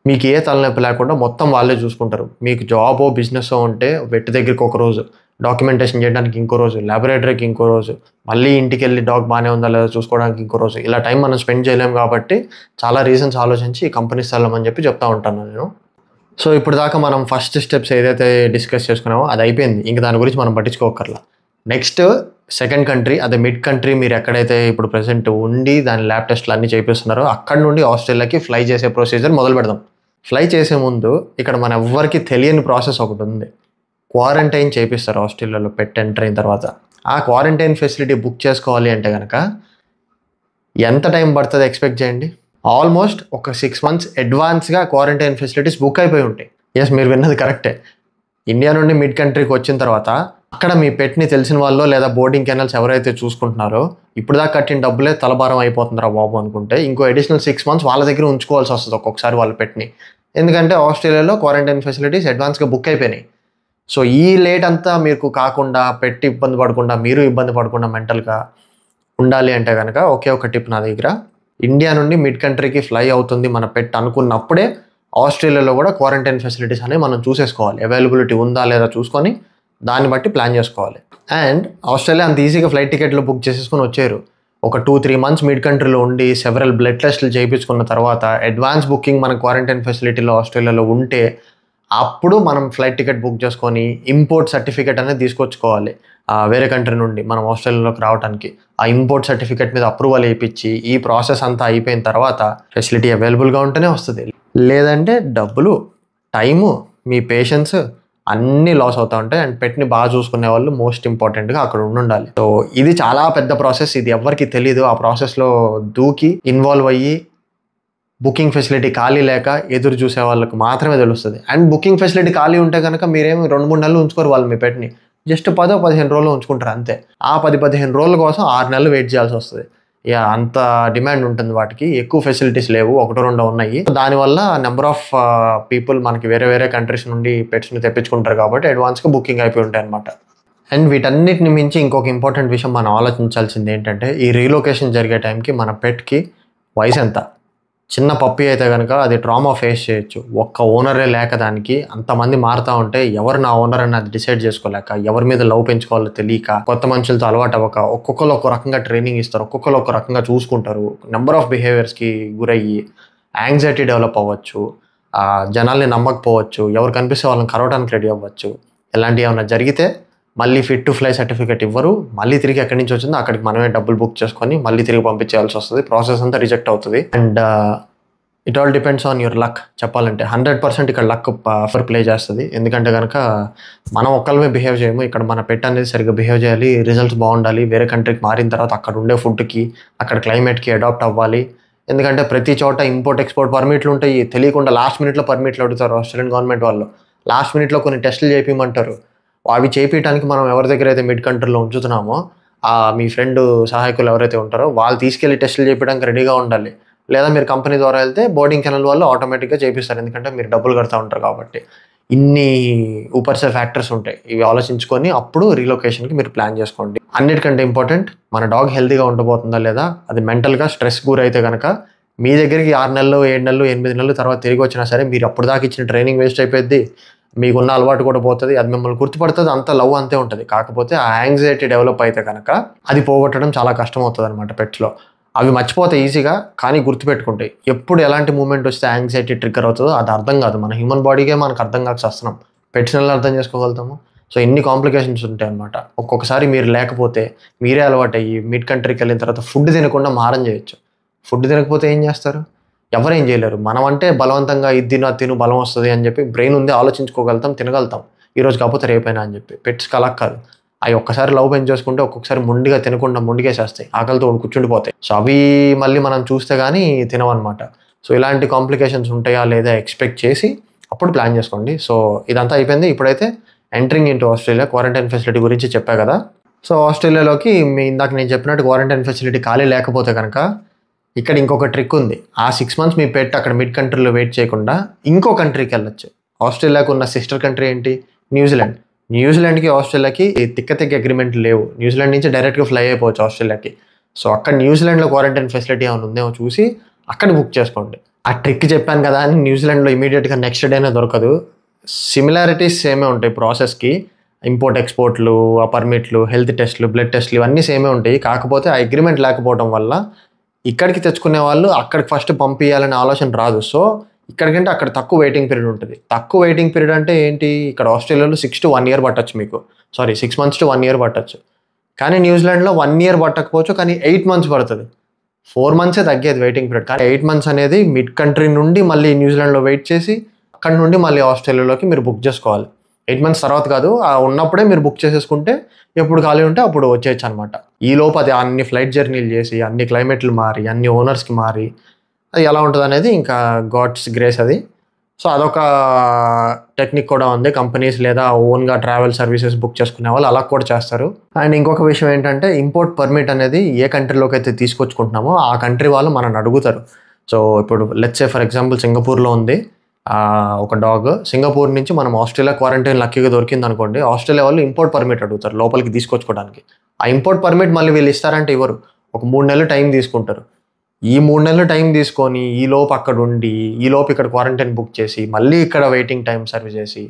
మీకు ఏ తలనొప్పి లేకుండా మొత్తం వాళ్ళే చూసుకుంటారు. మీకు జాబో బిజినెస్ ఉంటే వెట్ దగ్గరికి ఒక రోజు, డాక్యుమెంటేషన్ చేయడానికి ఇంకో రోజు, ల్యాబొరేటరీకి ఇంకో రోజు, మళ్ళీ ఇంటికి వెళ్ళి డాగ్ బాగానే ఉందా లేదా చూసుకోవడానికి ఇంకో రోజు, ఇలా టైం మనం స్పెండ్ చేయలేము. కాబట్టి చాలా రీజన్స్ ఆలోచించి ఈ కంపెనీస్ వెళ్ళమని చెప్తా ఉంటాను నేను. సో ఇప్పుడు దాకా మనం ఫస్ట్ స్టెప్స్ ఏదైతే డిస్కస్ చేసుకున్నామో అది అయిపోయింది, ఇంకా దాని గురించి మనం పట్టించుకోకర్లా. నెక్స్ట్ సెకండ్ కంట్రీ, అదే మిడ్ కంట్రీ, మీరు ఎక్కడైతే ఇప్పుడు ప్రెసెంట్ ఉండి దాని ల్యాబ్ టెస్ట్లు అన్నీ చేపిస్తున్నారో అక్కడ నుండి ఆస్ట్రేలియాకి ఫ్లై చేసే ప్రొసీజర్ మొదలు పెడదాం. ఫ్లై చేసే ముందు ఇక్కడ మన ఎవ్వరికి తెలియని ప్రాసెస్ ఒకటి ఉంది. క్వారంటైన్ చేపిస్తారు ఆస్ట్రేలియాలో పెట్ ఎంటర్ అయిన తర్వాత. ఆ క్వారంటైన్ ఫెసిలిటీ బుక్ చేసుకోవాలి అంటే కనుక ఎంత టైం పడుతుంది ఎక్స్పెక్ట్ చేయండి. ఆల్మోస్ట్ ఒక 6 months అడ్వాన్స్గా క్వారంటైన్ ఫెసిలిటీస్ బుక్ అయిపోయి ఉంటాయి. ఎస్, మీరు విన్నది కరెక్టే. ఇండియా నుండి మిడ్ కంట్రీకి వచ్చిన తర్వాత అక్కడ మీ పెట్ని తెలిసిన వాళ్ళు లేదా బోర్డింగ్ కెనల్స్ ఎవరైతే చూసుకుంటున్నారో ఇప్పుడు దాకా కట్టిన డబ్బులే తలభారం అయిపోతుందిరా బాబు అనుకుంటే ఇంకో అడిషనల్ 6 months వాళ్ళ దగ్గర ఉంచుకోవాల్సి వస్తుంది ఒక్కొక్కసారి వాళ్ళ పెట్ని. ఎందుకంటే ఆస్ట్రేలియాలో క్వారంటైన్ ఫెసిలిటీస్ అడ్వాన్స్గా బుక్ అయిపోయినాయి. సో ఈ లేట్ అంతా మీకు కాకుండా, పెట్టి ఇబ్బంది పడకుండా, మీరు ఇబ్బంది పడకుండా మెంటల్గా ఉండాలి అంటే కనుక ఒకే ఒక టిప్ నా దగ్గర. ఇండియా నుండి మిడ్ కంట్రీకి ఫ్లై అవుతుంది మన పెట్ అనుకున్నప్పుడే ఆస్ట్రేలియాలో కూడా క్వారంటైన్ ఫెసిలిటీస్ అనేవి మనం చూసేసుకోవాలి. అవైలబిలిటీ ఉందా లేదా చూసుకొని దాన్ని బట్టి ప్లాన్ చేసుకోవాలి. అండ్ ఆస్ట్రేలియా అంత ఈజీగా ఫ్లైట్ టికెట్లు బుక్ చేసేసుకొని వచ్చారు. ఒక 2-3 months మిడ్ కంట్రీలో ఉండి సెవరల్ బ్లడ్ టెస్ట్లు చేయించుకున్న తర్వాత అడ్వాన్స్ బుకింగ్ మన క్వారంటైన్ ఫెసిలిటీలో ఆస్ట్రేలియాలో ఉంటే అప్పుడు మనం ఫ్లైట్ టికెట్ బుక్ చేసుకొని ఇంపోర్ట్ సర్టిఫికేట్ అనేది తీసుకొచ్చుకోవాలి వేరే కంట్రీ నుండి మనం ఆస్ట్రేలియాలోకి రావడానికి. ఆ ఇంపోర్ట్ సర్టిఫికేట్ మీద అప్రూవల్ వేయించి ఈ ప్రాసెస్ అంతా అయిపోయిన తర్వాత ఫెసిలిటీ అవైలబుల్గా ఉంటేనే వస్తుంది. లేదంటే డబ్బులు, టైము, మీ పేషెన్స్ అన్నీ లాస్ అవుతూ ఉంటాయి. అండ్ పెట్ని బాగా చూసుకునే వాళ్ళు మోస్ట్ ఇంపార్టెంట్గా అక్కడ ఉండాలి. సో ఇది చాలా పెద్ద ప్రాసెస్, ఇది ఎవరికి తెలీదు. ఆ ప్రాసెస్లో దూకి ఇన్వాల్వ్ అయ్యి బుకింగ్ ఫెసిలిటీ ఖాళీ లేక ఎదురు చూసే వాళ్ళకి మాత్రమే తెలుస్తుంది. అండ్ బుకింగ్ ఫెసిలిటీ ఖాళీ ఉంటే కనుక మీరేమి 2-3 నెలలు ఉంచుకోరు వాళ్ళు మీ పెట్ని, జస్ట్ 10-15 రోజులు ఉంచుకుంటారు అంతే. ఆ 10-15 రోజుల కోసం 6 నెలలు వెయిట్ చేయాల్సి వస్తుంది. అంత డిమాండ్ ఉంటుంది వాటికి. ఎక్కువ ఫెసిలిటీస్ లేవు, 1-2 ఉన్నాయి. దానివల్ల నెంబర్ ఆఫ్ పీపుల్ మనకి వేరే వేరే కంట్రీస్ నుండి పెట్స్ని తెప్పించుకుంటారు కాబట్టి అడ్వాన్స్గా బుకింగ్ అయిపోయి ఉంటాయి అనమాట. అండ్ వీటన్నిటిని మించి ఇంకొక ఇంపార్టెంట్ విషయం మనం ఆలోచించాల్సింది ఏంటంటే ఈ రీలొకేషన్ జరిగే టైంకి మన పెట్కి వయసు ఎంత. చిన్న పప్పి అయితే కనుక అది ట్రామా ఫేస్ చేయొచ్చు. ఒక్క ఓనరే లేక దానికి అంతమంది మారుతూ ఉంటే ఎవరు నా ఓనర్ అని అది డిసైడ్ చేసుకోలేక, ఎవరి మీద లవ్ పెంచుకోవాలో తెలియక, కొత్త మనుషులతో అలవాటు అవ్వక, ఒక్కొక్కరు ఒక రకంగా ట్రైనింగ్ ఇస్తారు, ఒక్కొక్కరు ఒక రకంగా చూసుకుంటారు. నెంబర్ ఆఫ్ బిహేవియర్స్కి గురయ్యి యాంగ్జైటీ డెవలప్ అవ్వచ్చు, జనాల్ని నమ్మకపోవచ్చు, ఎవరు కనిపిస్తే వాళ్ళని కరవడానికి రెడీ అవ్వచ్చు. ఇలాంటివి ఏమైనా జరిగితే మళ్ళీ ఫిట్ టు ఫ్లై సర్టిఫికేట్ ఇవ్వరు. మళ్ళీ తిరిగి ఎక్కడి నుంచి వచ్చిందో అక్కడికి మనమే డబ్బులు బుక్ చేసుకొని మళ్ళీ తిరిగి పంపించేయాల్సి వస్తుంది. ప్రాసెస్ అంతా రిజెక్ట్ అవుతుంది. And it all depends on your luck. చెప్పాలంటే 100% ఇక్కడ లక్ ప్లే చేస్తుంది. ఎందుకంటే కనుక మనం ఒక్కళ్ళమే బిహేవ్ చేయము. ఇక్కడ మన పెట్ అనేది సరిగ్గా బిహేవ్ చేయాలి, రిజల్ట్స్ బాగుండాలి, వేరే కంట్రీకి మారిన తర్వాత అక్కడ ఉండే ఫుడ్కి అక్కడ క్లైమేట్కి అడాప్ట్ అవ్వాలి. ఎందుకంటే ప్రతి చోట ఇంపోర్ట్ ఎక్స్పోర్ట్ పర్మిట్లు ఉంటాయి. తెలియకుండా లాస్ట్ మినిట్లో పర్మిట్లు అడుగుతారు ఆస్ట్రేలియన్ గవర్నమెంట్ వాళ్ళు. లాస్ట్ మినిట్లో కొన్ని టెస్టులు చేయించమంటారు. అవి చేయించడానికి మనం ఎవరి దగ్గర అయితే మిడ్ కంట్రీలో ఉంచుతున్నామో మీ ఫ్రెండ్ సహాయకులు ఎవరైతే ఉంటారో వాళ్ళు తీసుకెళ్లి టెస్టులు చేయించడానికి రెడీగా ఉండాలి. లేదా మీరు కంపెనీ ద్వారా వెళ్తే బోర్డింగ్ కెనల్ వాళ్ళు ఆటోమేటిక్గా చేపిస్తారు. ఎందుకంటే మీరు డబ్బులు కడతా ఉంటారు కాబట్టి. ఇన్ని ఊపర్సే ఫ్యాక్టర్స్ ఉంటాయి. ఇవి ఆలోచించుకొని అప్పుడు రీలొకేషన్కి మీరు ప్లాన్ చేసుకోండి. అన్నిటికంటే ఇంపార్టెంట్ మన డాగ్ హెల్తీగా ఉండబోతుందా లేదా, అది మెంటల్గా స్ట్రెస్ గురైతే కనుక మీ దగ్గరికి 6 నెలలు 7 నెలలు 8 నెలలు తర్వాత తిరిగి వచ్చినా సరే మీరు అప్పుడు దాకా ఇచ్చిన ట్రైనింగ్ వేస్ట్ అయిపోద్ది, మీకున్న అలవాటు కూడా పోతుంది, అది మిమ్మల్ని గుర్తుపడుతుంది, అంత లవ్ అంతే ఉంటుంది. కాకపోతే ఆ యాంగ్జైటీ డెవలప్ అయితే కనుక అది పోగొట్టడం చాలా కష్టం అవుతుంది అనమాట పెట్స్లో. అవి మర్చిపోతాయి ఈజీగా, కానీ గుర్తుపెట్టుకుంటాయి. ఎప్పుడు ఎలాంటి మూమెంట్ వస్తే యాంగ్జైటీ ట్రిగ్గర్ అవుతుందో అది అర్థం కాదు. మన హ్యూమన్ బాడీకే మనకు అర్థం కాక వస్తున్నాం, పెట్స్ని ఎలా అర్థం చేసుకోగలుగుతాము? సో ఎన్ని కాంప్లికేషన్స్ ఉంటాయి అనమాట. ఒక్కొక్కసారి మీరు లేకపోతే మీరే అలవాటు అయ్యి మిడ్ కంట్రీకి వెళ్ళిన తర్వాత ఫుడ్ తినకుండా మారం చేయొచ్చు. ఫుడ్ తినకపోతే ఏం చేస్తారు? ఎవరేం చేయలేరు. మనం అంటే బలవంతంగా ఇది తిను అది తిను బలం వస్తుంది అని చెప్పి బ్రెయిన్ ఉంది, ఆలోచించుకోగలుగుతాం, తినగలుగుతాం, ఈరోజు కాకపోతే రేపైనా అని చెప్పి. పెట్స్కి అలా కాదు. అవి ఒక్కసారి లవ్ పెంచి చేసుకుంటే ఒక్కొక్కసారి ముండిగా తినకుండా ముండిగేసేస్తాయి, ఆకలితో కూర్చుండిపోతాయి. సో అవి మళ్ళీ మనం చూస్తే కానీ తినవన్నమాట. సో ఇలాంటి కాంప్లికేషన్స్ ఉంటాయా లేదా ఎక్స్పెక్ట్ చేసి అప్పుడు ప్లాన్ చేసుకోండి. సో ఇదంతా అయిపోయింది. ఇప్పుడైతే entering into Australia quarantine facility గురించి చెప్పా కదా. సో ఆస్ట్రేలియాలోకి ఇందాక నేను చెప్పినట్టు క్వారంటైన్ ఫెసిలిటీ ఖాళీ లేకపోతే కనుక ఇక్కడ ఇంకొక ట్రిక్ ఉంది. ఆ 6 months మీ పెట్ అక్కడ మిడ్ కంట్రీలో వెయిట్ చేయకుండా ఇంకో కంట్రీకి వెళ్ళొచ్చు. ఆస్ట్రేలియాకు ఉన్న సిస్టర్ కంట్రీ ఏంటి? న్యూజిలాండ్. న్యూజిలాండ్కి ఆస్ట్రేలియాకి తిక్క అగ్రిమెంట్ లేవు. న్యూజిలాండ్ నుంచి డైరెక్ట్గా ఫ్లై అయిపోవచ్చు ఆస్ట్రేలియాకి. సో అక్కడ న్యూజిలాండ్లో క్వారంటైన్ ఫెసిలిటీ ఏమైనా ఉందేమో చూసి అక్కడ బుక్ చేసుకోండి. ఆ ట్రిక్ చెప్పాను కదా అని న్యూజిలాండ్లో ఇమీడియట్గా నెక్స్ట్ డేనే దొరకదు. సిమిలారిటీస్ సేమే ఉంటాయి ప్రాసెస్కి. ఇంపోర్ట్ ఎక్స్పోర్ట్లు, ఆ పర్మిట్లు, హెల్త్ టెస్ట్లు, బ్లడ్ టెస్ట్లు ఇవన్నీ సేమే ఉంటాయి. కాకపోతే ఆ అగ్రిమెంట్ లేకపోవడం వల్ల ఇక్కడికి తెచ్చుకునే వాళ్ళు అక్కడికి ఫస్ట్ పంపించాలనే ఆలోచన రాదు. సో ఇక్కడికంటే అక్కడ తక్కువ వెయిటింగ్ పీరియడ్ ఉంటుంది. తక్కువ వెయిటింగ్ పీరియడ్ అంటే ఏంటి? ఇక్కడ ఆస్ట్రేలియాలో 6 to 1 year పట్టచ్చు మీకు. 6 months to 1 year పట్టచ్చు. కానీ న్యూజిలాండ్లో 1 year పట్టకపోవచ్చు, కానీ 8 months పడుతుంది. 4 months తగ్గేది వెయిటింగ్ పీరియడ్. కానీ 8 months అనేది మిడ్ కంట్రీ నుండి మళ్ళీ న్యూజిలాండ్లో వెయిట్ చేసి అక్కడ నుండి మళ్ళీ ఆస్ట్రేలియాలోకి మీరు బుక్ చేసుకోవాలి. 8 months తర్వాత కాదు, ఉన్నప్పుడే మీరు బుక్ చేసేసుకుంటే ఎప్పుడు ఖాళీ ఉంటే అప్పుడు వచ్చేయచ్చు అనమాట. ఈ లోపు అది అన్ని ఫ్లైట్ జర్నీలు చేసి అన్ని క్లైమేట్లు మారి అన్ని ఓనర్స్కి మారి అది ఎలా ఉంటుంది అనేది ఇంకా గాడ్స్ గ్రేస్ అది. సో అదొక టెక్నిక్ కూడా ఉంది. కంపెనీస్ లేదా ఓన్గా ట్రావెల్ సర్వీసెస్ బుక్ చేసుకునే వాళ్ళు అలా కూడా చేస్తారు. అండ్ ఇంకొక విషయం ఏంటంటే ఇంపోర్ట్ పర్మిట్ అనేది ఏ కంట్రీలోకి అయితే తీసుకొచ్చుకుంటున్నామో ఆ కంట్రీ వాళ్ళు మనల్ని అడుగుతారు. సో ఇప్పుడు లెట్స్ సే ఫర్ ఎగ్జాంపుల్ సింగపూర్లో ఉంది ఒక డాగ్. సింగపూర్ నుంచి మనం ఆస్ట్రేలియా క్వారంటైన్ లక్కీగా దొరికింది అనుకోండి, ఆస్ట్రేలియా వాళ్ళు ఇంపోర్ట్ పర్మిట్ అడుగుతారు లోపలికి తీసుకొచ్చుకోవడానికి. ఆ ఇంపోర్ట్ పర్మిట్ మళ్ళీ వీళ్ళు ఇస్తారంటే ఇవ్వరు. ఒక 3 నెలలు టైం తీసుకుంటారు. ఈ 3 నెలలు టైం తీసుకొని ఈ లోపు అక్కడ ఉండి ఈ లోపు ఇక్కడ క్వారంటైన్ బుక్ చేసి మళ్ళీ ఇక్కడ వెయిటింగ్ టైం సర్వ్ చేసి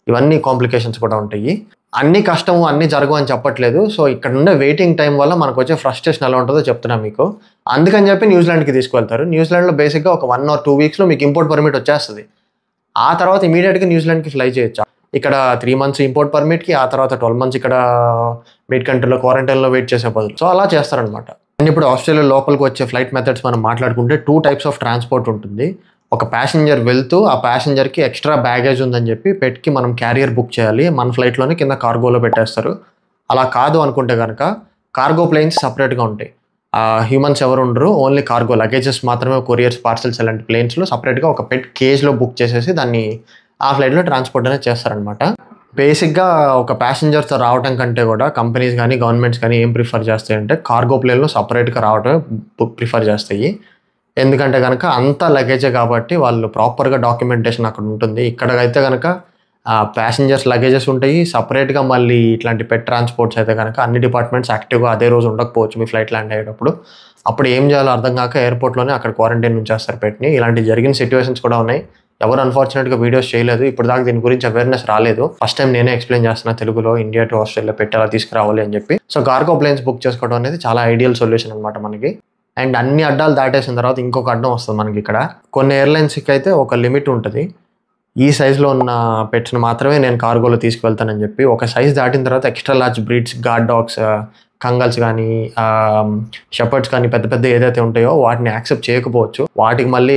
ఇవన్నీ కాంప్లికేషన్స్ కూడా ఉంటాయి. అన్ని కష్టము అన్నీ జరగవు అని చెప్పట్లేదు. సో ఇక్కడ ఉండే వెయిటింగ్ టైం వల్ల మనకు వచ్చే ఫ్రస్ట్రేషన్ ఎలా ఉంటుందో చెప్తున్నాను మీకు. అందుకని చెప్పి న్యూజిలాండ్కి తీసుకువెళ్తారు. న్యూజిలాండ్లో బేసిక్గా ఒక 1 or 2 weeksలో మీకు ఇంపోర్ట్ పర్మిట్ వచ్చేస్తుంది. ఆ తర్వాత ఇమీడియట్గా న్యూజిలాండ్కి ఫ్లై చేయొచ్చు. ఇక్కడ 3 months ఇంపోర్ట్ పర్మిట్కి, ఆ తర్వాత 12 months ఇక్కడ మిడ్ కంట్రీలో క్వారంటైన్లో వెయిట్ చేసే బదులు. సో అలా చేస్తారనమాట. అండ్ ఇప్పుడు ఆస్ట్రేలియా లోపలికి వచ్చే ఫ్లైట్ మెథడ్స్ మనం మాట్లాడుకుంటే 2 types ఆఫ్ ట్రాన్స్పోర్ట్ ఉంటుంది. ఒక ప్యాసింజర్ వెళ్తూ ఆ ప్యాసింజర్కి ఎక్స్ట్రా బ్యాగేజ్ ఉందని చెప్పి పెట్కి మనం క్యారియర్ బుక్ చేయాలి. మన ఫ్లైట్లోనే కింద కార్గోలో పెట్టేస్తారు. అలా కాదు అనుకుంటే కనుక కార్గో ప్లేన్స్ సపరేట్గా ఉంటాయి. హ్యూమన్స్ ఎవరు ఉండరు, ఓన్లీ కార్గో లగేజెస్ మాత్రమే, కొరియర్స్, పార్సల్స్ అలాంటి ప్లేన్స్లో సపరేట్గా ఒక పెట్ కేజ్లో బుక్ చేసేసి దాన్ని ఆ ఫ్లైట్లో ట్రాన్స్పోర్ట్ అనేది చేస్తారనమాట. బేసిక్గా ఒక ప్యాసింజర్తో రావడం కంటే కూడా కంపెనీస్ కానీ గవర్నమెంట్స్ కానీ ఏం ప్రిఫర్ చేస్తాయంటే కార్గో ప్లేన్లో సపరేట్గా రావడమే ప్రిఫర్ చేస్తాయి. ఎందుకంటే కనుక అంత లగేజే కాబట్టి వాళ్ళు ప్రాపర్గా డాక్యుమెంటేషన్ అక్కడ ఉంటుంది. ఇక్కడ అయితే కనుక ప్యాసింజర్స్ లగేజెస్ ఉంటాయి సపరేట్గా. మళ్ళీ ఇట్లాంటి పెట్ ట్రాన్స్పోర్ట్స్ అయితే కనుక అన్ని డిపార్ట్మెంట్స్ యాక్టివ్గా అదే రోజు ఉండకపోవచ్చు మీ ఫ్లైట్ ల్యాండ్ అయ్యేటప్పుడు. అప్పుడు ఏం చేయాలో అర్థం కాక ఎయిర్పోర్ట్లోనే అక్కడ క్వారంటైన్ ఉంచేస్తారు పెట్ని. ఇలాంటి జరిగిన సిచ్యువేషన్స్ కూడా ఉన్నాయి. ఎవరు అన్ఫార్చునేట్గా వీడియోస్ చేయలేదు, ఇప్పుడు దాకా దీని గురించి అవేర్నెస్ రాలేదు. ఫస్ట్ టైం నేనే ఎక్స్ప్లెయిన్ చేస్తున్నా తెలుగులో ఇండియా టు ఆస్ట్రేలియా పెట్ ఎలా తీసుకురావాలి అని చెప్పి. సో కార్గో ప్లేన్స్ బుక్ చేసుకోవడం అనేది చాలా ఐడియల్ సొల్యూషన్ అనమాట మనకి. అండ్ అన్ని అడ్డాలు దాటేసిన తర్వాత ఇంకొక అడ్డం వస్తుంది మనకి ఇక్కడ. కొన్ని ఎయిర్లైన్స్కి అయితే ఒక లిమిట్ ఉంటుంది. ఈ సైజులో ఉన్న పెట్స్ని మాత్రమే నేను కార్గోలో తీసుకువెళ్తానని చెప్పి. ఒక సైజ్ దాటిన తర్వాత extra large breeds, guard dogs, Kangals కానీ షెపర్డ్స్ కానీ పెద్ద పెద్ద ఏదైతే ఉంటాయో వాటిని యాక్సెప్ట్ చేయకపోవచ్చు. వాటికి మళ్ళీ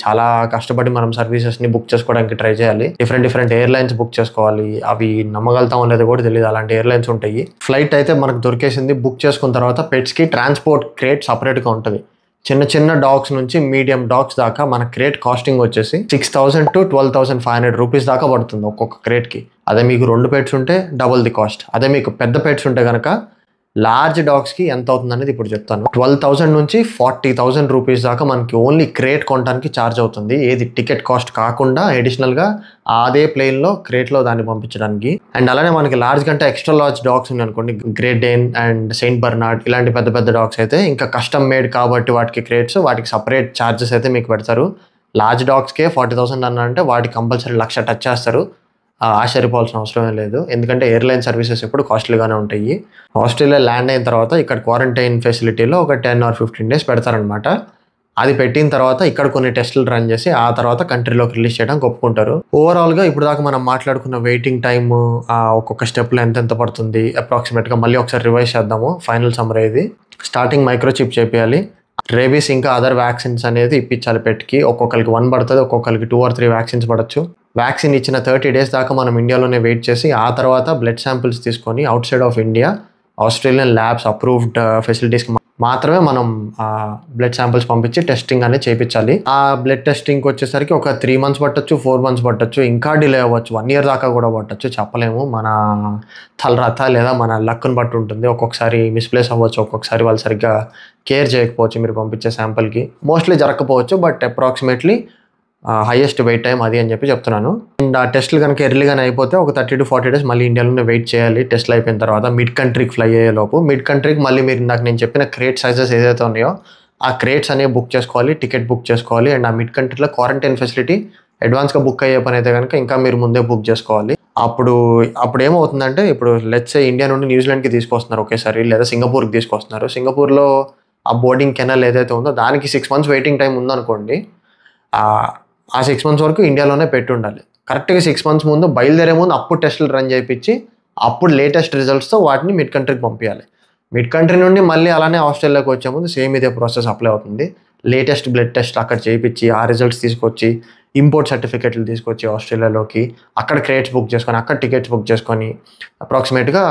చాలా కష్టపడి మనం సర్వీసెస్ని బుక్ చేసుకోవడానికి ట్రై చేయాలి. డిఫరెంట్ ఎయిర్లైన్స్ బుక్ చేసుకోవాలి. అవి నమ్మగలుగుతాం అనేది కూడా తెలియదు, అలాంటి ఎయిర్లైన్స్ ఉంటాయి. ఫ్లైట్ అయితే మనకు దొరికేసింది. బుక్ చేసుకున్న తర్వాత పెట్స్కి ట్రాన్స్పోర్ట్ క్రేట్ సపరేట్గా ఉంటుంది. చిన్న డాగ్స్ నుంచి మీడియం డాగ్స్ దాకా మన క్రేట్ కాస్టింగ్ వచ్చేసి 6,000 to 12,500 రూపీస్ దాకా పడుతుంది ఒక్కొక్క క్రేట్కి. అదే మీకు 2 పెట్స్ ఉంటే డబుల్ ది కాస్ట్. అదే మీకు పెద్ద పెట్స్ ఉంటే కనుక లార్జ్ డాగ్స్కి ఎంత అవుతుంది అనేది ఇప్పుడు చెప్తాను. 12,000 నుంచి 40,000 రూపీస్ దాకా మనకి ఓన్లీ క్రేట్ కొనడానికి ఛార్జ్ అవుతుంది. ఏది టికెట్ కాస్ట్ కాకుండా అడిషనల్గా అదే ప్లేన్లో క్రేట్లో దాన్ని పంపించడానికి. అండ్ అలానే మనకి లార్జ్ కంటే ఎక్స్ట్రా లార్జ్ డాగ్స్ ఉన్నాయి అనుకోండి, గ్రేట్ డేన్ అండ్ సెయింట్ బర్నార్డ్ ఇలాంటి పెద్ద డాగ్స్ అయితే ఇంకా కస్టమ్ మేడ్ కాబట్టి వాటికి క్రేట్స్, వాటికి సపరేట్ ఛార్జెస్ అయితే మీకు పెడతారు. లార్జ్ డాగ్స్కే 40,000 అన్నారంటే వాటికి కంపల్సరీ 1,00,000 టచ్ చేస్తారు. ఆశ్చర్యపోవాల్సిన అవసరమే లేదు, ఎందుకంటే ఎయిర్లైన్ సర్వీసెస్ ఎప్పుడు కాస్ట్లీగానే ఉంటాయి. ఆస్ట్రేలియా ల్యాండ్ అయిన తర్వాత ఇక్కడ క్వారంటైన్ ఫెసిలిటీలో ఒక 10 or 15 days పెడతారనమాట. అది పెట్టిన తర్వాత ఇక్కడ కొన్ని టెస్టులు రన్ చేసి ఆ తర్వాత కంట్రీలోకి రిలీజ్ చేయడానికి ఒప్పుకుంటారు. ఓవరాల్గా ఇప్పుడు దాకా మనం మాట్లాడుకున్న వెయిటింగ్ టైమ్, ఒక్కొక్క స్టెప్లో ఎంత పడుతుంది అప్రాక్సిమేట్గా మళ్ళీ ఒకసారి రివైజ్ చేద్దాము. ఫైనల్ సమ్మరీ ఇది. స్టార్టింగ్ మైక్రోచిప్ చేపియాలి. రేబీస్ ఇంకా అదర్ వ్యాక్సిన్స్ అనేది ఇప్పించాలి పెట్కి. ఒక్కొక్కరికి 1 పడుతుంది, ఒక్కొక్కరికి 2 or 3 వ్యాక్సిన్స్ పడవచ్చు. వ్యాక్సిన్ ఇచ్చిన 30 days దాకా మనం ఇండియాలోనే వెయిట్ చేసి ఆ తర్వాత బ్లడ్ శాంపిల్స్ తీసుకొని outside of India Australian labs approved ఫెసిలిటీస్కి మాత్రమే మనం బ్లడ్ శాంపిల్స్ పంపించి టెస్టింగ్ అనేది చేయించాలి. ఆ బ్లడ్ టెస్టింగ్కి వచ్చేసరికి ఒక 3 months పట్టచ్చు, 4 months పట్టచ్చు, ఇంకా డిలే అవ్వచ్చు, 1 year దాకా కూడా పట్టచ్చు. చెప్పలేము, మన తలరాత లేదా మన లక్ను బట్టి ఉంటుంది. ఒక్కొక్కసారి మిస్ప్లేస్ అవ్వచ్చు, ఒక్కొక్కసారి వాళ్ళు సరిగ్గా కేర్ చేయకపోవచ్చు మీరు పంపించే శాంపిల్కి. మోస్ట్లీ జరగకపోవచ్చు, but approximately highest wait time అది అని చెప్పి చెప్తున్నాను. అండ్ ఆ టెస్ట్లు కనుక ఎర్లీగానే అయిపోతే ఒక 30 to 40 days మళ్ళీ ఇండియాలోనే వెయిట్ చేయాలి. టెస్ట్లు అయిపోయిన తర్వాత మిడ్ కంట్రీకి ఫ్లై అయ్యేలోపు మిడ్ కంట్రీకి మళ్ళీ మీరు ఇందాక నేను చెప్పిన క్రేట్ సైజెస్ ఏదైతే ఉన్నాయో ఆ క్రేట్స్ అనేవి బుక్ చేసుకోవాలి, టికెట్ బుక్ చేసుకోవాలి. అండ్ ఆ మిడ్ కంట్రీలో క్వారంటైన్ ఫెసిలిటీ అడ్వాన్స్గా బుక్ అయ్యే పని అయితే కనుక ఇంకా మీరు ముందే బుక్ చేసుకోవాలి. అప్పుడు ఏమవుతుందంటే, ఇప్పుడు లెట్స్ ఇండియా నుండి న్యూజిలాండ్కి తీసుకొస్తున్నారు ఒకేసారి, లేదా సింగపూర్కి తీసుకొస్తున్నారు. సింగపూర్లో ఆ బోర్డింగ్ కెనల్ ఏదైతే ఉందో దానికి 6 months వెయిటింగ్ టైం ఉందనుకోండి. ఆ 6 months వరకు ఇండియాలోనే పెట్టి ఉండాలి. కరెక్ట్గా 6 months ముందు బయలుదేరే ముందు అప్పుడు టెస్టులు రన్ చేయించి అప్పుడు లేటెస్ట్ రిజల్ట్స్తో వాటిని మిడ్ కంట్రీకి పంపించాలి. మిడ్ కంట్రీ నుండి మళ్ళీ అలానే ఆస్ట్రేలియాకి వచ్చే ముందు సేమ్ ఇదే ప్రాసెస్ అప్లై అవుతుంది. లేటెస్ట్ బ్లడ్ టెస్ట్ అక్కడ చేయించి ఆ రిజల్ట్స్ తీసుకొచ్చి ఇంపోర్ట్ సర్టిఫికెట్లు తీసుకొచ్చి ఆస్ట్రేలియాలోకి అక్కడ క్రేట్స్ బుక్ చేసుకొని అక్కడ టికెట్స్ బుక్ చేసుకొని అప్రాక్సిమేట్గా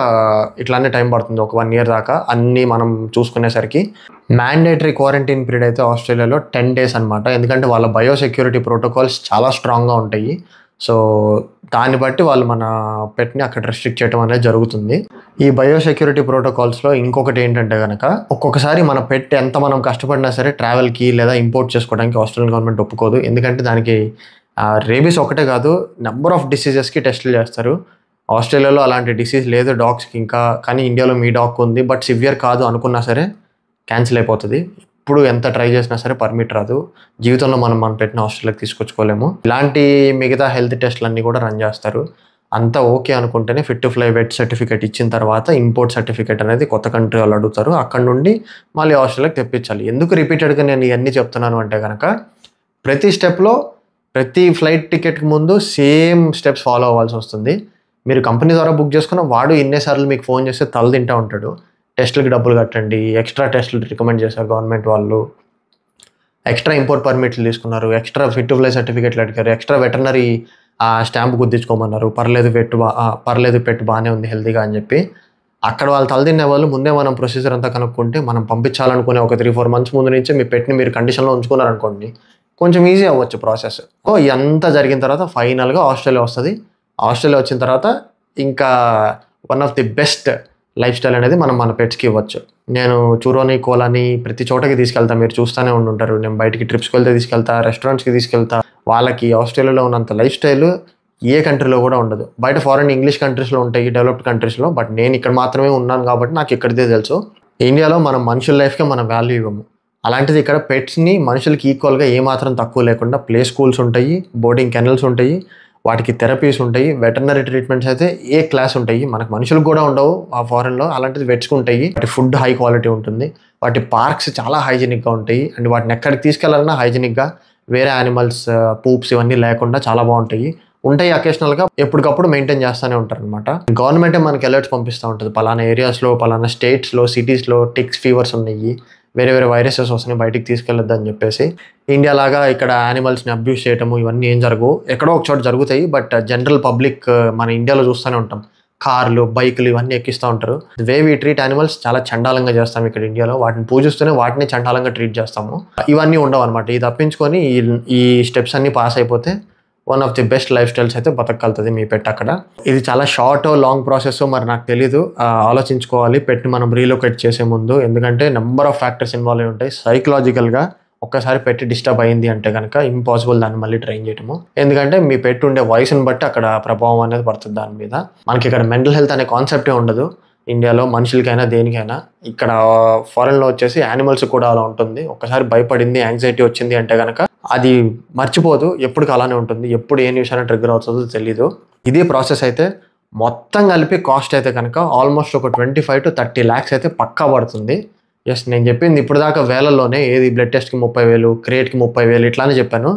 ఇట్లానే టైం పడుతుంది, ఒక 1 year దాకా అన్నీ మనం చూసుకునేసరికి. మ్యాండేటరీ క్వారంటైన్ పీరియడ్ అయితే ఆస్ట్రేలియాలో 10 days అనమాట. ఎందుకంటే వాళ్ళ బయోసెక్యూరిటీ ప్రోటోకాల్స్ చాలా స్ట్రాంగ్గా ఉంటాయి. సో దాన్ని బట్టి వాళ్ళు మన పెట్ని అక్కడ రెస్ట్రిక్ట్ చేయడం అనేది జరుగుతుంది. ఈ బయోసెక్యూరిటీ ప్రోటోకాల్స్లో ఇంకొకటి ఏంటంటే కనుక, ఒక్కొక్కసారి మన పెట్ ఎంత మనం కష్టపడినా సరే ట్రావెల్కి లేదా ఇంపోర్ట్ చేసుకోవడానికి ఆస్ట్రేలియన్ గవర్నమెంట్ ఒప్పుకోదు. ఎందుకంటే దానికి రేబీస్ ఒకటే కాదు, నెంబర్ ఆఫ్ డిసీజెస్కి టెస్టులు చేస్తారు. ఆస్ట్రేలియాలో అలాంటి డిసీజ్ లేదు డాగ్స్కి ఇంకా, కానీ ఇండియాలో మీ డాగ్ ఉంది బట్ సివియర్ కాదు అనుకున్నా సరే క్యాన్సిల్ అయిపోతుంది. ఇప్పుడు ఎంత ట్రై చేసినా సరే పర్మిట్ రాదు. జీవితంలో మనం మన పెట్టిన ఆస్ట్రేలియాకి తీసుకొచ్చుకోలేము. ఇలాంటి మిగతా హెల్త్ టెస్ట్లు అన్నీ కూడా రన్ చేస్తారు. అంతా ఓకే అనుకుంటేనే fit to fly vet certificate ఇచ్చిన తర్వాత ఇంపోర్ట్ సర్టిఫికేట్ అనేది కొత్త కంట్రీ వాళ్ళు అడుగుతారు. అక్కడ నుండి మళ్ళీ ఆస్ట్రేలియాకి తెప్పించాలి. ఎందుకు రిపీటెడ్గా నేను ఇవన్నీ చెప్తున్నాను అంటే కనుక, ప్రతి స్టెప్లో ప్రతి ఫ్లైట్ టికెట్కి ముందు సేమ్ స్టెప్స్ ఫాలో అవ్వాల్సి వస్తుంది. మీరు కంపెనీ ద్వారా బుక్ చేసుకున్న వాడు ఎన్నిసార్లు మీకు ఫోన్ చేస్తే తల తింటూ ఉంటాడు. టెస్టులకి డబ్బులు కట్టండి, ఎక్స్ట్రా టెస్టులు రికమెండ్ చేశారు గవర్నమెంట్ వాళ్ళు, ఎక్స్ట్రా ఇంపోర్ట్ పర్మిట్లు తీసుకున్నారు, ఎక్స్ట్రా ఫిట్ టు ఫ్లై సర్టిఫికేట్లు అడిగారు, ఎక్స్ట్రా వెటర్నరీ స్టాంప్ గుద్దించుకోమన్నారు, పర్లేదు పెట్టు బాగానే ఉంది హెల్తీగా అని చెప్పి. అక్కడ వాళ్ళు తలదిన్నే వాళ్ళు ముందే మనం ప్రొసీజర్ అంతా కనుక్కుంటే మనం పంపించాలనుకునే ఒక 3-4 months ముందు నుంచే మీ పెట్టిని మీరు కండిషన్లో ఉంచుకున్నారనుకోండి, కొంచెం ఈజీ అవ్వచ్చు ప్రాసెస్. ఇదంతా జరిగిన తర్వాత ఫైనల్గా ఆస్ట్రేలియా వస్తుంది. ఆస్ట్రేలియా వచ్చిన తర్వాత ఇంకా one of the best life style అనేది మనం మన పెట్స్కి ఇవ్వచ్చు. నేను చూరోని కోలాని ప్రతి చోటకి తీసుకెళ్తా, మీరు చూస్తూనే ఉంటుంటారు. నేను బయటికి ట్రిప్స్కి వెళ్తే తీసుకెళ్తా, రెస్టారెంట్స్కి తీసుకెళ్తా. వాళ్ళకి ఆస్ట్రేలియాలో ఉన్నంత లైఫ్ స్టైల్ ఏ కంట్రీలో కూడా ఉండదు. బయట ఫారెన్ ఇంగ్లీష్ కంట్రీస్లో ఉంటాయి, డెవలప్డ్ కంట్రీస్లో, బట్ నేను ఇక్కడ మాత్రమే ఉన్నాను కాబట్టి నాకు ఇక్కడిదే తెలుసు. ఇండియాలో మనం మనుషుల లైఫ్కే మనం వాల్యూ ఇవ్వము. అలాంటిది ఇక్కడ పెట్స్ని మనుషులకి ఈక్వల్గా ఏమాత్రం తక్కువ లేకుండా ప్లే స్కూల్స్ ఉంటాయి, బోర్డింగ్ కెనల్స్ ఉంటాయి, వాటికి థెరపీస్ ఉంటాయి, వెటర్నరీ ట్రీట్మెంట్స్ అయితే ఏ క్లాస్ ఉంటాయి. మనకు మనుషులకు కూడా ఉండవు ఆ ఫారెన్లో, అలాంటిది వెట్స్కి ఉంటాయి. వాటి ఫుడ్ హై క్వాలిటీ ఉంటుంది, వాటి పార్క్స్ చాలా హైజీనిక్గా ఉంటాయి. అండ్ వాటిని ఎక్కడికి తీసుకెళ్లాలన్నా హైజీనిక్గా, వేరే యానిమల్స్ పూప్స్ ఇవన్నీ లేకుండా చాలా బాగుంటాయి. ఉంటాయి అకేషనల్గా, ఎప్పటికప్పుడు మెయింటైన్ చేస్తూనే ఉంటారు అనమాట. గవర్నమెంటే మనకి అలర్ట్స్ పంపిస్తూ ఉంటుంది, పలానా ఏరియాస్లో, పలానా స్టేట్స్లో, సిటీస్లో టిక్స్ ఫీవర్స్ ఉన్నాయి, వేరే వేరే వైరసెస్ వస్తున్నాయి, బయటికి తీసుకెళ్ళొద్దు అని చెప్పేసి. ఇండియా లాగా ఇక్కడ యానిమల్స్ని అబ్యూస్ చేయటము ఇవన్నీ ఏం జరగవు, ఎక్కడో ఒక చోట జరుగుతాయి. బట్ జనరల్ పబ్లిక్ మన ఇండియాలో చూస్తూనే ఉంటాం, కార్లు, బైకులు ఇవన్నీ ఎక్కిస్తూ ఉంటారు. వే వీ ట్రీట్ యానిమల్స్ చాలా చండాలంగా చేస్తాం ఇక్కడ ఇండియాలో. వాటిని పూజిస్తూనే వాటిని చండాలంగా ట్రీట్ చేస్తాము. ఇవన్నీ ఉండవు అనమాట. ఇది తప్పించుకొని ఈ స్టెప్స్ అన్ని పాస్ అయిపోతే one of the best life styles అయితే బతకగలుగుతుంది మీ పెట్ అక్కడ. ఇది చాలా షార్ట్ లాంగ్ ప్రాసెస్ మరి నాకు తెలీదు, ఆలోచించుకోవాలి పెట్ని మనం రీలొకేట్ చేసే ముందు. ఎందుకంటే నెంబర్ ఆఫ్ ఫ్యాక్టర్స్ ఇన్వాల్వ్ అయి ఉంటాయి. సైకలాజికల్గా ఒక్కసారి పెట్టి డిస్టర్బ్ అయింది అంటే కనుక ఇంపాసిబుల్ దాన్ని మళ్ళీ ట్రైన్ చేయటము. ఎందుకంటే మీ పెట్ ఉండే వయసుని బట్టి అక్కడ ప్రభావం అనేది పడుతుంది దాని మీద. మనకి ఇక్కడ మెంటల్ హెల్త్ అనే కాన్సెప్టే ఉండదు ఇండియాలో, మనుషులకైనా దేనికైనా. ఇక్కడ ఫారెన్లో వచ్చేసి యానిమల్స్ కూడా అలా ఉంటుంది. ఒక్కసారి భయపడింది, యాంగ్జైటీ వచ్చింది అంటే కనుక అది మర్చిపోదు, ఎప్పటికి అలానే ఉంటుంది. ఎప్పుడు ఏ నిమిషాన్ని ట్రిగ్గర్ అవుతుందో తెలీదు. ఇదే ప్రాసెస్ అయితే మొత్తం కలిపి కాస్ట్ అయితే కనుక ఆల్మోస్ట్ ఒక 25 to 30 lakhs అయితే పక్కా పడుతుంది. ఎస్, నేను చెప్పింది ఇప్పుడు దాకా వేలల్లోనే, ఏది బ్లడ్ టెస్ట్కి 30,000, క్రియేట్కి 30,000 ఇట్లానే చెప్పాను.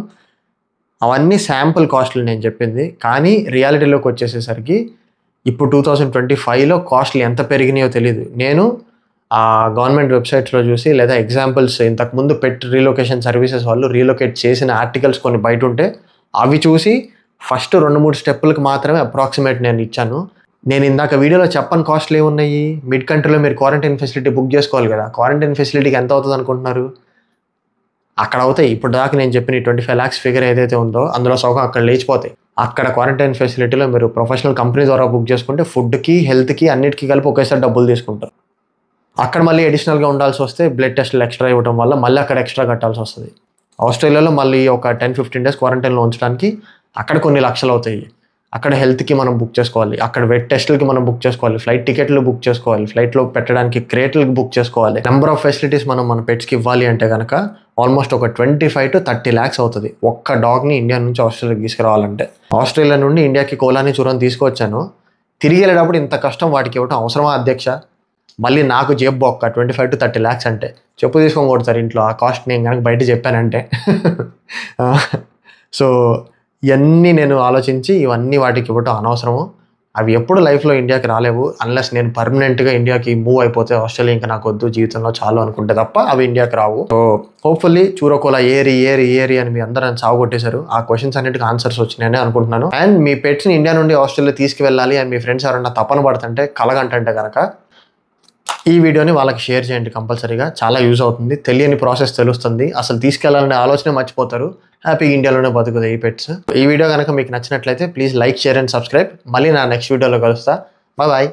అవన్నీ శాంపుల్ కాస్ట్లు నేను చెప్పింది. కానీ రియాలిటీలోకి వచ్చేసేసరికి ఇప్పుడు 2025లో కాస్ట్లు ఎంత పెరిగినాయో తెలియదు. నేను గవర్నమెంట్ వెబ్సైట్స్లో చూసి, లేదా ఎగ్జాంపుల్స్ ఇంతకుముందు పెట్ రీలొకేషన్ సర్వీసెస్ వాళ్ళు రీలొకేట్ చేసిన ఆర్టికల్స్ కొన్ని బయట ఉంటే అవి చూసి ఫస్ట్ 2-3 స్టెప్పులకు మాత్రమే అప్రాక్సిమేట్ నేను ఇచ్చాను. నేను ఇందాక వీడియోలో చెప్పని కాస్ట్లు ఏమున్నాయి, మిడ్ కంట్రీలో మీరు క్వారంటైన్ ఫెసిలిటీ బుక్ చేసుకోవాలి కదా, క్వారంటైన్ ఫెసిలిటీకి ఎంత అవుతుంది అనుకుంటున్నారు? అక్కడ అవుతాయి. ఇప్పుడు దాకా నేను చెప్పిన 25 lakhs ఫిగర్ ఏదైతే ఉందో అందులో సగం అక్కడ లేచిపోతాయి. అక్కడ క్వారంటైన్ ఫెసిలిటీలో మీరు ప్రొఫెషనల్ కంపెనీ ద్వారా బుక్ చేసుకుంటే ఫుడ్కి, హెల్త్కి అన్నిటికీ కలిపి ఒకేసారి డబ్బులు తీసుకుంటారు. అక్కడ మళ్ళీ అడిషనల్గా ఉండాల్సి వస్తే బ్లడ్ టెస్ట్లు ఎక్స్ట్రా ఇవ్వడం వల్ల మళ్ళీ అక్కడ ఎక్స్ట్రా కట్టాల్సి వస్తుంది. ఆస్ట్రేలియాలో మళ్ళీ ఒక 10-15 days క్వారంటైన్లో ఉంచడానికి అక్కడ కొన్ని లక్షలు అవుతాయి. అక్కడ హెల్త్కి మనం బుక్ చేసుకోవాలి, అక్కడ వెట్ టెస్టులకి మనం బుక్ చేసుకోవాలి, ఫ్లైట్ టికెట్లు బుక్ చేసుకోవాలి, ఫ్లైట్లో పెట్టడానికి క్రేట్లకు బుక్ చేసుకోవాలి. నెంబర్ ఆఫ్ ఫెసిలిటీస్ మనం మన పెట్స్కి ఇవ్వాలి అంటే కనుక ఆల్మోస్ట్ ఒక 25 to 30 lakhs అవుతుంది ఒక్క డాగ్ని ఇండియా నుంచి ఆస్ట్రేలియాకి తీసుకురావాలంటే. ఆస్ట్రేలియా నుండి ఇండియాకి కోలాని చూరని తీసుకొచ్చాను, తిరిగి వెళ్ళేటప్పుడు ఇంత కష్టం వాటికి ఇవ్వటం అవసరమా అధ్యక్ష? మళ్ళీ నాకు జేబు ఒక్క 25 to 30 lakhs అంటే చెప్పు తీసుకొని కొడతారు ఇంట్లో. ఆ కాస్ట్ నేను కనుక బయట చెప్పానంటే. సో ఇవన్నీ నేను ఆలోచించి ఇవన్నీ వాటికి ఇవ్వటం అనవసరము. అవి ఎప్పుడు లైఫ్లో ఇండియాకి రాలేవు అన్లెస్ నేను పర్మనెంట్గా ఇండియాకి మూవ్ అయిపోతే, ఆస్ట్రేలియా ఇంకా నాకు వద్దు జీవితంలో చాలు అనుకుంటే తప్ప అవి ఇండియాకి రావు. సో హోప్ఫుల్లీ చూరకోలా ఏరి అని మీ అందరూ నన్ను సాగు కొట్టేశారు. ఆ క్వశ్చన్స్ అన్నిటికీ ఆన్సర్స్ వచ్చినాయని అనుకుంటున్నాను. అండ్ మీ పెట్స్ని ఇండియా నుండి ఆస్ట్రేలియా తీసుకువెళ్ళాలి అని మీ ఫ్రెండ్స్ ఎవరన్నా తపన పడుతుంటే, కలగంటే కనుక ఈ వీడియోని వాళ్ళకి షేర్ చేయండి కంపల్సరీగా. చాలా యూజ్ అవుతుంది, తెలియని ప్రాసెస్ తెలుస్తుంది, అసలు తీసుకెళ్లాలనే ఆలోచన మర్చిపోతారు, హ్యాపీగా ఇండియాలోనే బతుకుతాయి ఈ పెట్స్. ఈ వీడియో కనుక మీకు నచ్చినట్లయితే please like, share and subscribe. మళ్ళీ నా నెక్స్ట్ వీడియోలో కలుస్తా. బాయ్.